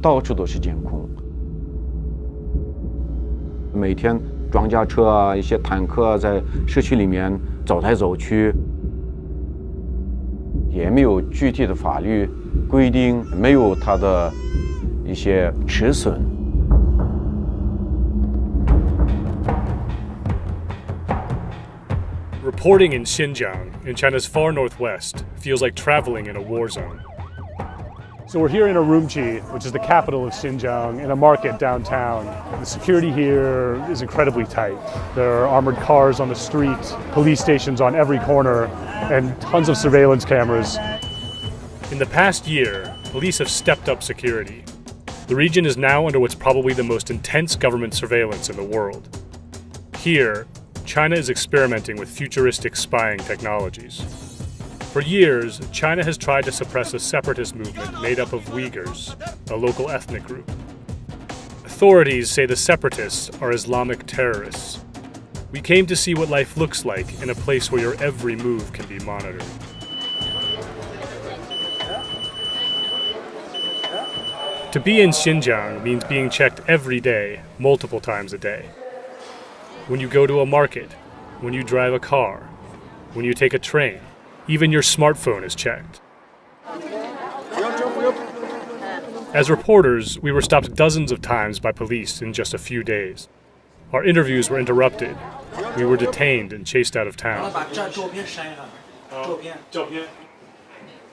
到处都是监控。每天装甲车啊、一些坦克啊，在市区里面走来走去，也没有具体的法律规定，没有它的一些尺寸。Reporting in Xinjiang, in China's far northwest, feels like traveling in a war zone. So we're here in Urumqi, which is the capital of Xinjiang, in a market downtown. The security here is incredibly tight. There are armored cars on the street, police stations on every corner, and tons of surveillance cameras. In the past year, police have stepped up security. The region is now under what's probably the most intense government surveillance in the world. Here, China is experimenting with futuristic spying technologies. For years, China has tried to suppress a separatist movement made up of Uyghurs, a local ethnic group. Authorities say the separatists are Islamic terrorists. We came to see what life looks like in a place where your every move can be monitored. To be in Xinjiang means being checked every day, multiple times a day. When you go to a market, when you drive a car, when you take a train, even your smartphone is checked. As reporters, we were stopped dozens of times by police in just a few days. Our interviews were interrupted. We were detained and chased out of town.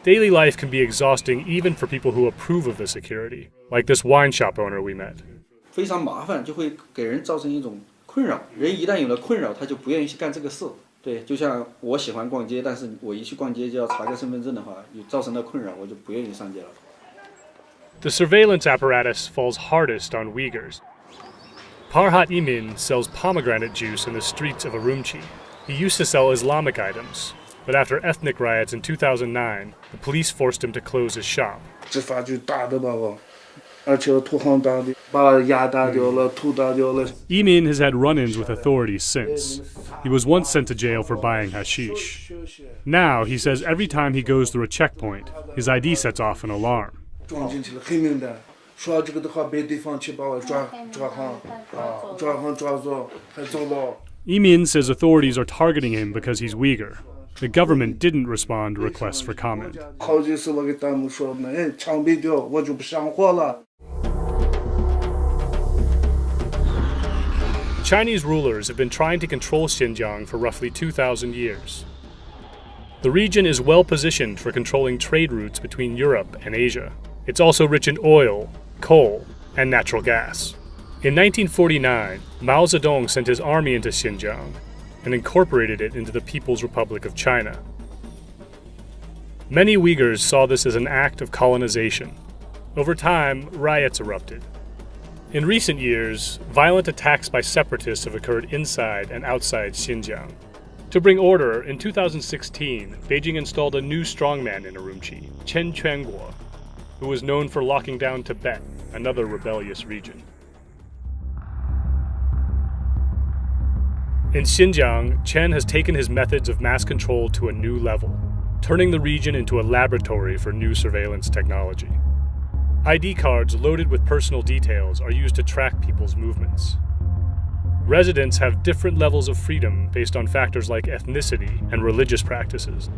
Daily life can be exhausting even for people who approve of the security, like this wine shop owner we met. 非常麻烦，就会给人造成一种困扰。人一旦有了困扰，他就不愿意去干这个事。对，就像我喜欢逛街，但是我一去逛街就要查个身份证的话，造成了困扰，我就不愿意上街了。The surveillance apparatus falls hardest on Uyghurs. Parhat Imin sells pomegranate juice in the streets of Urumqi. He used to sell Islamic items, but after ethnic riots in 2009, the police forced him to close his shop. 执法就打得把我，而且土行打的，把牙打掉了，土打掉了。Imin has had run-ins with authorities since. He was once sent to jail for buying hashish. Now, he says every time he goes through a checkpoint, his ID sets off an alarm. 撞进去了，黑名单，说这个的话，别地方去把我抓走，还走了。Imin says authorities are targeting him because he's Uyghur. The government didn't respond to requests for comment. 好几次我给弹幕说呢，哎，枪毙掉，我就不上货了。 Chinese rulers have been trying to control Xinjiang for roughly 2,000 years. The region is well positioned for controlling trade routes between Europe and Asia. It's also rich in oil, coal, and natural gas. In 1949, Mao Zedong sent his army into Xinjiang and incorporated it into the People's Republic of China. Many Uyghurs saw this as an act of colonization. Over time, riots erupted. In recent years, violent attacks by separatists have occurred inside and outside Xinjiang. To bring order, in 2016, Beijing installed a new strongman in Urumqi, Chen Quanguo, who was known for locking down Tibet, another rebellious region. In Xinjiang, Chen has taken his methods of mass control to a new level, turning the region into a laboratory for new surveillance technology. ID cards loaded with personal details are used to track people's movements. Residents have different levels of freedom based on factors like ethnicity and religious practices.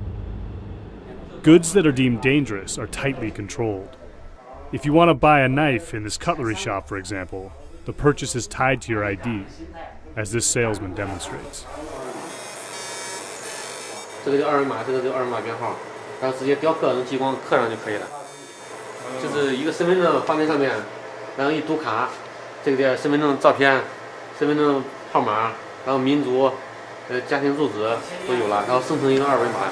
Goods that are deemed dangerous are tightly controlled. If you want to buy a knife in this cutlery shop, for example, the purchase is tied to your ID, as this salesman demonstrates. 这个就二维码，这个就二维码编号，然后直接雕刻，用激光刻上就可以了。就是一个身份证画面上面，然后一读卡，这个叫身份证照片、身份证号码，然后民族、家庭住址都有了，然后生成一个二维码。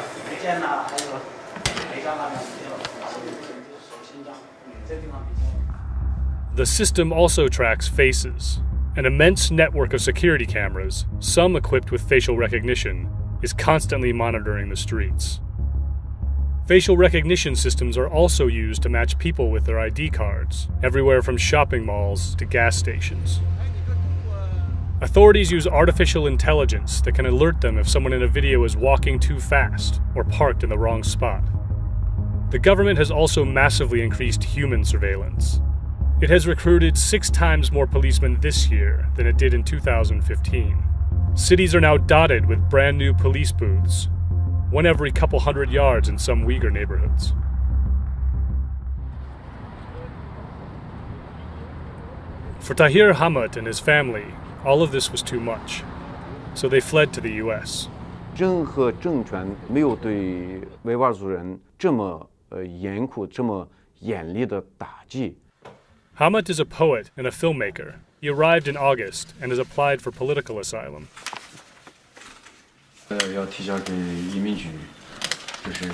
The system also tracks faces. An immense network of security cameras, some equipped with facial recognition, is constantly monitoring the streets. Facial recognition systems are also used to match people with their ID cards, everywhere from shopping malls to gas stations. Authorities use artificial intelligence that can alert them if someone in a video is walking too fast or parked in the wrong spot. The government has also massively increased human surveillance. It has recruited 6 times more policemen this year than it did in 2015. Cities are now dotted with brand new police booths, one every couple hundred yards in some Uyghur neighborhoods. For Tahir Hamad and his family, all of this was too much, so they fled to the US. 任何政权没有对维吾尔族人这么严酷、这么严厉的打击。Hamad is a poet and a filmmaker. He arrived in August and has applied for political asylum. 要提交给移民局，就是。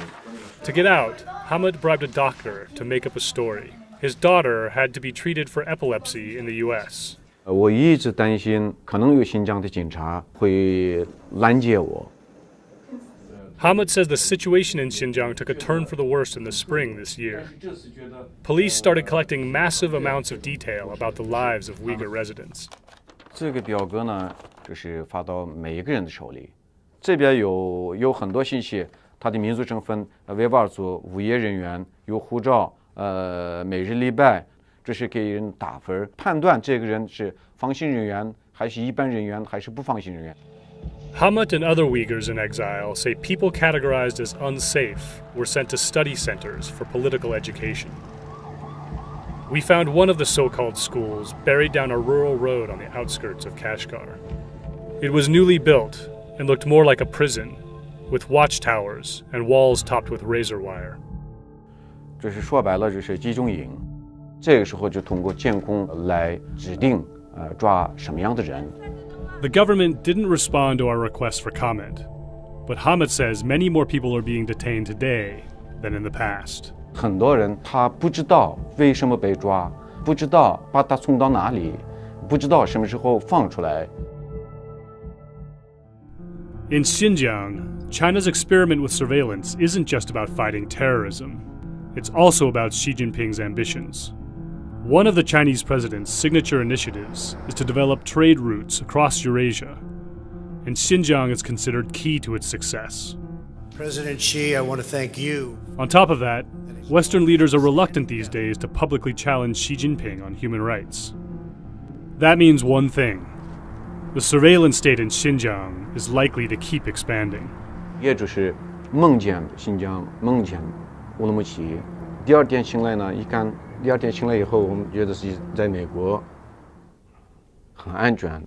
To get out, Hamad bribed a doctor to make up a story. His daughter had to be treated for epilepsy in the US. 我一直担心，可能有新疆的警察会拦截我。Hamad says the situation in Xinjiang took a turn for the worse in the spring this year. Police started collecting massive amounts of detail about the lives of Uyghur residents. 这个表格呢，就是发到每一个人的手里。这边有很多信息，他的民族身份，维吾尔族无业人员，有护照，每日礼拜，这是给人打分，判断这个人是放行人员，还是一般人员，还是不放行人员。Hamad and other Uyghurs in exile say people categorized as unsafe were sent to study centers for political education. We found one of the so-called schools buried down a rural road on the outskirts of Kashgar. It was newly built and looked more like a prison, with watchtowers and walls topped with razor wire. 这是说白了，就是集中营。这个时候就通过监控来指定抓什么样的人。The government didn't respond to our request for comment, but Hamad says many more people are being detained today than in the past. 很多人他不知道为什么被抓，不知道把他送到哪里，不知道什么时候放出来。In Xinjiang, China's experiment with surveillance isn't just about fighting terrorism. It's also about Xi Jinping's ambitions. One of the Chinese president's signature initiatives is to develop trade routes across Eurasia, and Xinjiang is considered key to its success. President Xi, I want to thank you. On top of that, Western leaders are reluctant these days to publicly challenge Xi Jinping on human rights. That means one thing: the surveillance state in Xinjiang is likely to keep expanding. 也就是梦见新疆，梦见乌鲁木齐。第二天醒来呢，一看，第二天醒来以后，我们觉得是在美国，很安全。